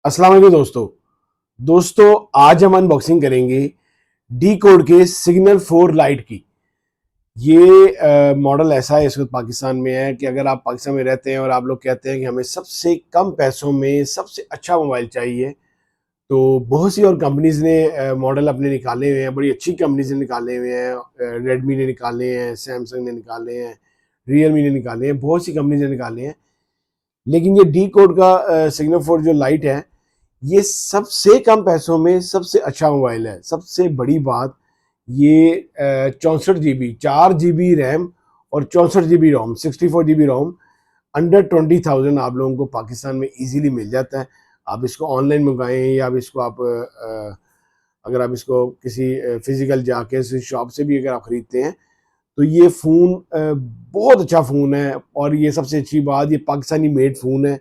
अस्सलाम वालेकुम दोस्तों आज हम अनबॉक्सिंग करेंगे डी कोड के सिग्नल 4 लाइट की। ये मॉडल ऐसा है, इस वक्त पाकिस्तान में है कि अगर आप पाकिस्तान में रहते हैं और आप लोग कहते हैं कि हमें सबसे कम पैसों में सबसे अच्छा मोबाइल चाहिए, तो बहुत सी और कंपनीज ने मॉडल अपने निकाले हुए हैं। बड़ी अच्छी कंपनीज ने निकाले हुए हैं। रेडमी ने निकाले हैं, सैमसंग ने निकाले हैं, रियलमी ने निकाले हैं, बहुत सी कंपनीज ने निकाले हैं। लेकिन ये डी कोड का सिग्नल 4 जो लाइट है, ये सबसे कम पैसों में सबसे अच्छा मोबाइल है। सबसे बड़ी बात, ये 64 GB 4 GB रैम और 64 GB रोम, 64 GB रोम अंडर 20,000 आप लोगों को पाकिस्तान में इजीली मिल जाता है। आप इसको ऑनलाइन मंगाएं या आप इसको अगर आप इसको किसी फिजिकल जाके शॉप से भी अगर आप खरीदते हैं, तो ये फ़ोन बहुत अच्छा फ़ोन है। और ये सबसे अच्छी बात, ये पाकिस्तानी मेड फ़ोन है।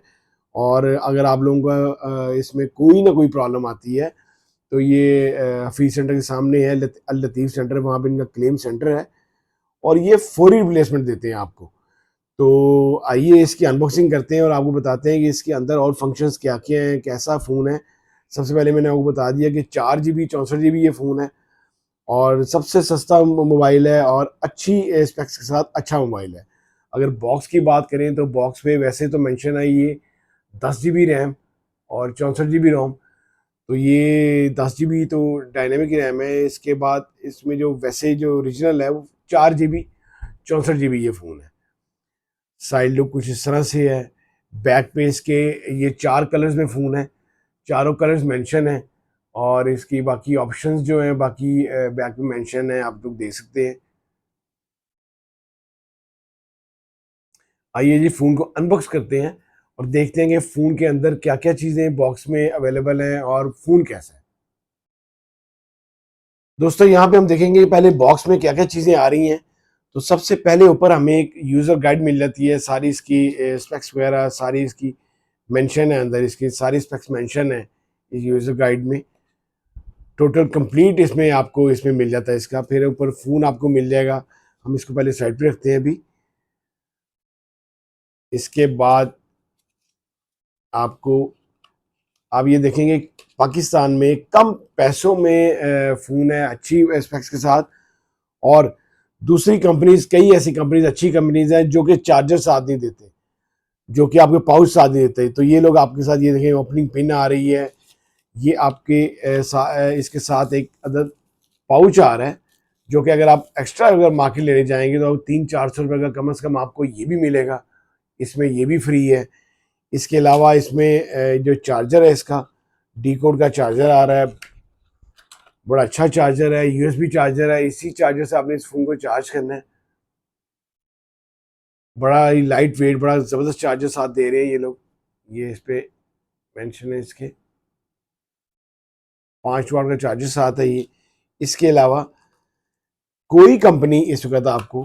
और अगर आप लोगों का इसमें कोई ना कोई प्रॉब्लम आती है, तो ये हफीज़ सेंटर के सामने है, अल लतीफ़ सेंटर, वहाँ पे इनका क्लेम सेंटर है और ये फौरी रिप्लेसमेंट देते हैं आपको। तो आइए इसकी अनबॉक्सिंग करते हैं और आपको बताते हैं कि इसके अंदर और फंक्शंस क्या-क्या हैं, कैसा फ़ोन है। सबसे पहले मैंने आपको बता दिया कि 4 GB 64 GB ये फ़ोन है और सबसे सस्ता मोबाइल है और अच्छी स्पेक्स के साथ अच्छा मोबाइल है। अगर बॉक्स की बात करें तो बॉक्स पे वैसे तो मेंशन है ये 10 GB रैम और 64 GB रोम। तो ये 10 GB तो डायनेमिक रैम है। इसके बाद इसमें जो वैसे जो ओरिजिनल है वो 4 GB 64 GB ये फ़ोन है। साइड लुक कुछ इस तरह से है। बैक पे इसके ये 4 कलर्स में फ़ोन है, चारों कलर्स मेंशन है। और इसकी बाकी ऑप्शंस जो हैं बाकी बैक में मेंशन है, आप लोग देख सकते हैं। आइए जी फ़ोन को अनबॉक्स करते हैं और देखते हैं कि फ़ोन के अंदर क्या-क्या चीज़ें बॉक्स में अवेलेबल हैं और फ़ोन कैसा है। दोस्तों यहाँ पे हम देखेंगे पहले बॉक्स में क्या क्या चीज़ें आ रही हैं। तो सबसे पहले ऊपर हमें एक यूज़र गाइड मिल जाती है, सारी इसकी स्पेक्स वगैरह सारी इसकी मेंशन है, अंदर इसकी सारी स्पेक्स मेंशन है इस यूज़र गाइड में। टोटल कंप्लीट इसमें आपको इसमें मिल जाता है इसका। फिर ऊपर फ़ोन आपको मिल जाएगा। हम इसको पहले साइड पे रखते हैं अभी। इसके बाद आपको आप ये देखेंगे पाकिस्तान में कम पैसों में फ़ोन है अच्छी स्पेक्स के साथ। और दूसरी कंपनीज, कई ऐसी कंपनीज, अच्छी कंपनीज हैं जो कि चार्जर साथ नहीं देते, जो कि आपके पाउच साथ नहीं देते। तो ये लोग आपके साथ ये देखें ओपनिंग पिन आ रही है। ये आपके इसके साथ एक अदर पाउच आ रहा है, जो कि अगर आप एक्स्ट्रा अगर मार्केट लेने जाएंगे तो 300-400 रुपये का कम से कम आपको ये भी मिलेगा। इसमें ये भी फ्री है। इसके अलावा इसमें जो चार्जर है इसका डी कोड का चार्जर आ रहा है। बड़ा अच्छा चार्जर है, यूएसबी चार्जर है। इसी चार्जर से आपने इस फोन को चार्ज करना है। बड़ा ही लाइट वेट, बड़ा ज़बरदस्त चार्जर साथ दे रहे हैं ये लोग। ये इस पे मेंशन है इसके 5 वाट का चार्जर साथ है ये। इसके अलावा कोई कंपनी इस वक्त आपको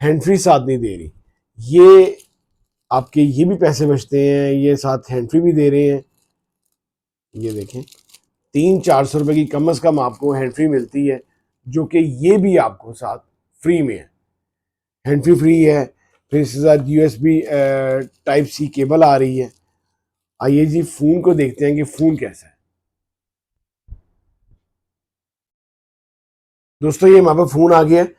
हैंड फ्री साथ नहीं दे रही। ये आपके ये भी पैसे बचते हैं, ये साथ हैंड फ्री भी दे रहे हैं। ये देखें 300-400 रुपये की कम अज़ कम आपको हैंड फ्री मिलती है, जो कि ये भी आपको साथ फ्री में है। हैंड फ्री फ्री है। फिर इसके साथ यूएसबी टाइप सी केबल आ रही है। आइए जी फ़ोन को देखते हैं कि फ़ोन कैसा है। दोस्तों ये हमारे पास फ़ोन आ गया है।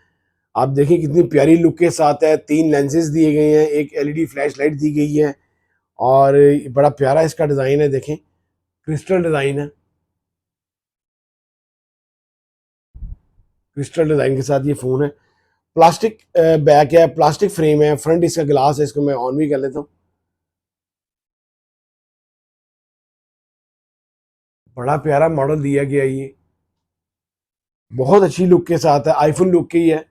आप देखिए कितनी प्यारी लुक के साथ है। 3 लेंसेज दिए गए हैं, एक एलईडी फ्लैश लाइट दी गई है और बड़ा प्यारा इसका डिज़ाइन है। देखें क्रिस्टल डिज़ाइन है। क्रिस्टल डिज़ाइन के साथ ये फ़ोन है। प्लास्टिक बैक है, प्लास्टिक फ्रेम है, फ्रंट इसका ग्लास है। इसको मैं ऑन भी कर लेता हूँ। बड़ा प्यारा मॉडल दिया गया ये, बहुत अच्छी लुक के साथ है, आईफोन लुक की है।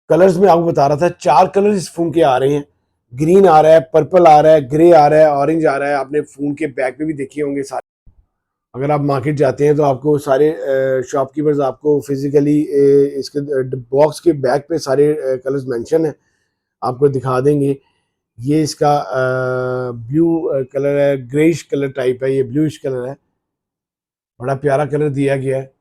कलर्स में आपको बता रहा था 4 कलर इस फोन के आ रहे हैं। ग्रीन आ रहा है, पर्पल आ रहा है, ग्रे आ रहा है, ऑरेंज आ रहा है। आपने फोन के बैक पे भी देखे होंगे सारे। अगर आप मार्केट जाते हैं तो आपको सारे शॉपकीपर्स आपको फिजिकली इसके बॉक्स के बैक पे सारे कलर्स मेंशन है, आपको दिखा देंगे। ये इसका ब्लू कलर है, ग्रेइश कलर टाइप है, ये ब्लूइश कलर है। बड़ा प्यारा कलर दिया गया है।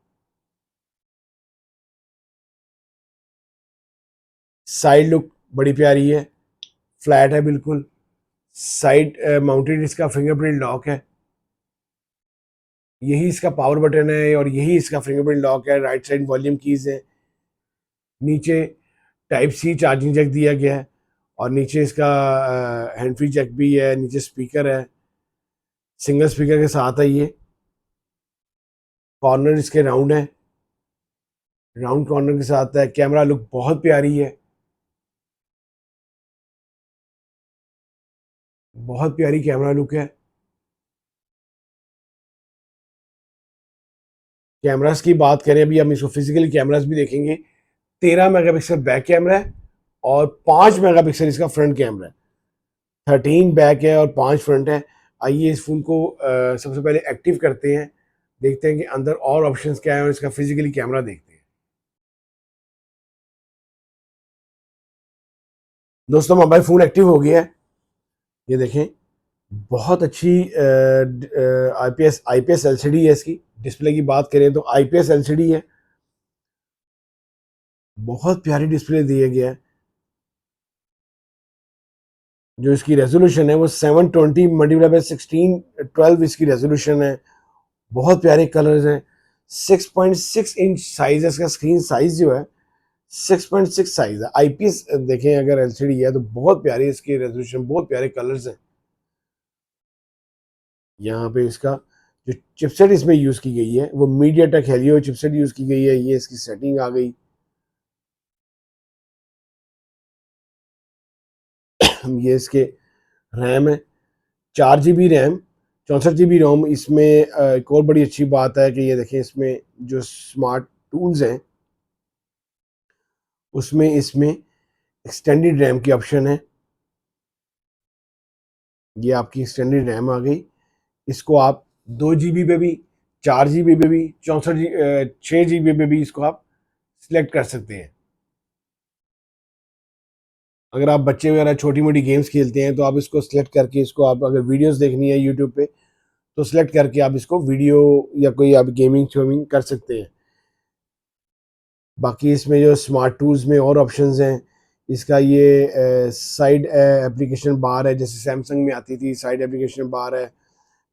साइड लुक बड़ी प्यारी है, फ्लैट है बिल्कुल। साइड माउंटेड इसका फिंगरप्रिंट लॉक है, यही इसका पावर बटन है और यही इसका फिंगरप्रिंट लॉक है। राइट साइड वॉल्यूम कीज है, नीचे टाइप सी चार्जिंग जैक दिया गया है और नीचे इसका हैंड फ्री जैक भी है, नीचे स्पीकर है, सिंगल स्पीकर के साथ है ये। कॉर्नर इसके राउंड है, राउंड कॉर्नर के साथ है। कैमरा लुक बहुत प्यारी है, बहुत प्यारी कैमरा लुक है। कैमरास की बात करें, अभी हम इसको फिजिकली कैमरास भी देखेंगे। 13 मेगापिक्सल बैक कैमरा है और 5 मेगापिक्सल इसका फ्रंट कैमरा है। 13 बैक है और 5 फ्रंट है। आइए इस फोन को सबसे पहले एक्टिव करते हैं, देखते हैं कि अंदर और ऑप्शंस क्या है और इसका फिजिकली कैमरा देखते हैं। दोस्तों मोबाइल फोन एक्टिव हो गया है, ये देखें। बहुत अच्छी आईपीएस आईपीएस एलसीडी है इसकी। डिस्प्ले की बात करें तो आईपीएस एलसीडी है, बहुत प्यारी डिस्प्ले दिया गया है। जो इसकी रेजोल्यूशन है वो 720 मल्टीप्लाई बाय 1612 इसकी रेजोल्यूशन है। बहुत प्यारे कलर्स हैं। 6.6 इंच साइज है इसका, स्क्रीन साइज जो है 6.6 साइज है। आईपीएस देखें अगर एलसीडी है तो बहुत प्यारी इसकी रेजोल्यूशन, बहुत प्यारे कलर्स हैं। यहाँ पे इसका जो चिपसेट इसमें यूज की गई है वो मीडियाटेक हेलियो चिपसेट यूज की गई है। ये इसकी सेटिंग आ गई। ये इसके रैम है, 4 GB रैम, 64 GB रोम। इसमें एक और बड़ी अच्छी बात है कि ये देखें, इसमें जो स्मार्ट टूल्स हैं उसमें इसमें एक्सटेंडेड रैम की ऑप्शन है। ये आपकी एक्सटेंडेड रैम आ गई। इसको आप 2 GB पे भी, 4 GB पे भी, 6 GB पे भी इसको आप सिलेक्ट कर सकते हैं। अगर आप बच्चे वगैरह छोटी मोटी गेम्स खेलते हैं तो आप इसको सिलेक्ट करके, इसको आप अगर वीडियोस देखनी है यूट्यूब पे तो सिलेक्ट करके आप इसको वीडियो या कोई आप गेमिंग शेमिंग कर सकते हैं। बाकी इसमें जो स्मार्ट टूल्स में और ऑप्शंस हैं, इसका ये साइड एप्लीकेशन बार है, जैसे सैमसंग में आती थी साइड एप्लीकेशन बार है।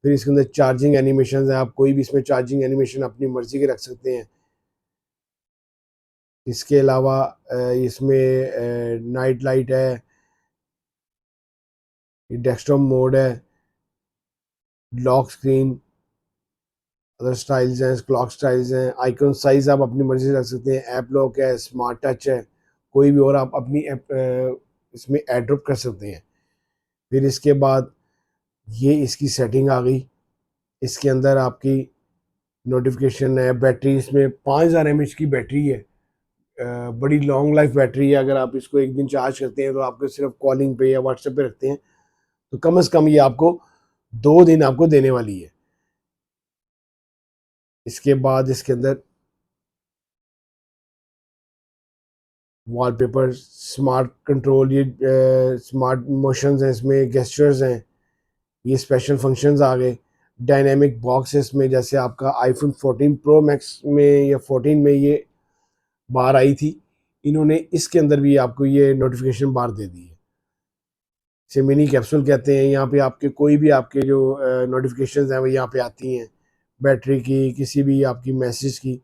फिर इसके अंदर चार्जिंग एनिमेशन है, आप कोई भी इसमें चार्जिंग एनिमेशन अपनी मर्जी के रख सकते हैं। इसके अलावा इसमें नाइट लाइट है, डेस्कटॉप मोड है, लॉक स्क्रीन, अदर स्टाइल्स हैं, क्लॉक स्टाइल्स हैं, आइकन साइज आप अपनी मर्जी से रख सकते हैं, ऐप लॉक है, स्मार्ट टच है, कोई भी और आप अपनी ऐप इसमें एड्रॉप कर सकते हैं। फिर इसके बाद ये इसकी सेटिंग आ गई। इसके अंदर आपकी नोटिफिकेशन है, बैटरी इसमें 5000 mAh की बैटरी है। बड़ी लॉन्ग लाइफ बैटरी है। अगर आप इसको एक दिन चार्ज करते हैं तो आपको सिर्फ कॉलिंग पे या व्हाट्सएप पे रखते हैं तो कम से कम ये आपको 2 दिन आपको देने वाली है। इसके बाद इसके अंदर वॉलपेपर, स्मार्ट कंट्रोल, ये स्मार्ट मोशंस हैं, इसमें गेस्चर्स हैं, ये स्पेशल फंक्शंस आ गए। डायनेमिक बॉक्स है इसमें, जैसे आपका आईफोन 14 प्रो मैक्स में या 14 में ये बार आई थी, इन्होंने इसके अंदर भी आपको ये नोटिफिकेशन बार दे दी है। इसे मिनी कैप्सूल कहते हैं। यहाँ पे आपके कोई भी आपके जो नोटिफिकेशंस हैं वो यहाँ पे आती हैं, बैटरी की, किसी भी आपकी मैसेज की।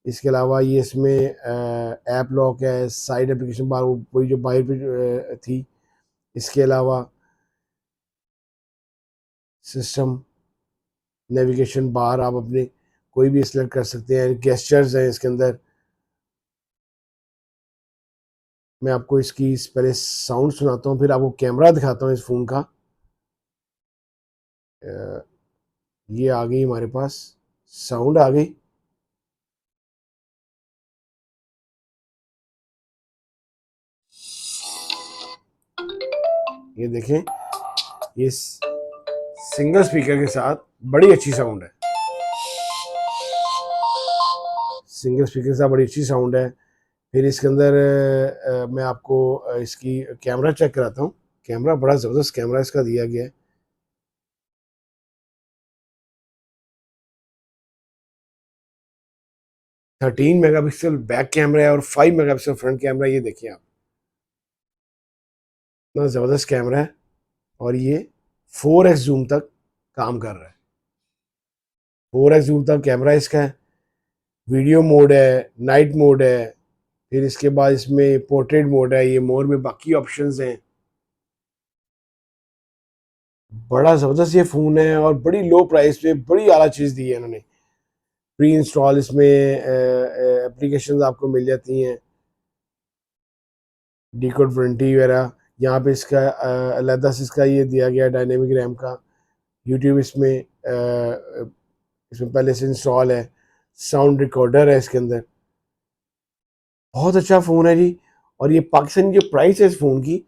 इसके अलावा ये इसमें ऐप लॉक है, साइड एप्लीकेशन बार वही जो बाहर पे थी। इसके अलावा सिस्टम नेविगेशन बार आप अपने कोई भी सिलेक्ट कर सकते हैं। गेस्चर्स हैं इसके अंदर। मैं आपको इसकी पहले साउंड सुनाता हूँ, फिर आपको कैमरा दिखाता हूँ इस फ़ोन का। अ, ये आ गई हमारे पास, साउंड आ गई। ये देखें, ये सिंगल स्पीकर के साथ बड़ी अच्छी साउंड है। सिंगल स्पीकर के साथ बड़ी अच्छी साउंड है। फिर इसके अंदर मैं आपको इसकी कैमरा चेक कराता हूँ। कैमरा बड़ा ज़बरदस्त कैमरा इसका दिया गया है। 13 मेगापिक्सल बैक कैमरा है और 5 मेगापिक्सल फ्रंट कैमरा। ये देखिए आप, इतना ज़बरदस्त कैमरा है। और ये 4x जूम तक काम कर रहा है। 4x जूम तक कैमरा इसका है, वीडियो मोड है, नाइट मोड है, फिर इसके बाद इसमें पोर्ट्रेट मोड है, ये मोर में बाकी ऑप्शंस हैं। बड़ा ज़बरदस्त ये फ़ोन है और बड़ी लो प्राइस पे बड़ी आला चीज़ दी है इन्होंने। प्री इंस्टॉल इसमें एप्लीकेशंस आपको मिल जाती हैं, डीकोड वारंटी वगैरह। यहाँ पे इसका अलहदा से इसका ये दिया गया डायनेमिक रैम का। यूट्यूब इसमें पहले से इंस्टॉल है, साउंड रिकॉर्डर है इसके अंदर। बहुत अच्छा फ़ोन है जी। और ये पाकिस्तानी जो प्राइस है इस फ़ोन की,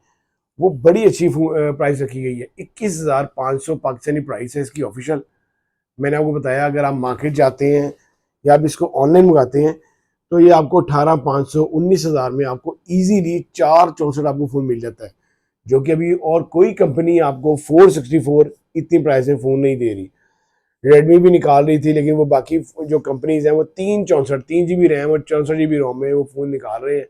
वो बड़ी अच्छी प्राइस रखी गई है। 21,500 पाकिस्तानी प्राइस है इसकी ऑफिशियल। मैंने आपको बताया अगर आप मार्केट जाते हैं या आप इसको ऑनलाइन मंगाते हैं तो ये आपको 18,500 19,000 में आपको इजीली 464 आपको फ़ोन मिल जाता है, जो कि अभी और कोई कंपनी आपको 464 इतनी प्राइस में फ़ोन नहीं दे रही। रेडमी भी निकाल रही थी, लेकिन वो बाकी जो कंपनीज हैं वो 3 GB रैम और 64 GB रोम में वो फ़ोन निकाल रहे हैं।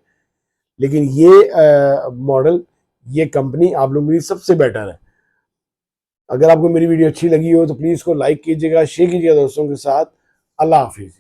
लेकिन ये मॉडल, ये कंपनी आप लोगों के लिए सबसे बेटर है। अगर आपको मेरी वीडियो अच्छी लगी हो तो प्लीज़ इसको लाइक कीजिएगा, शेयर कीजिएगा दोस्तों के साथ। अल्लाह हाफिज़।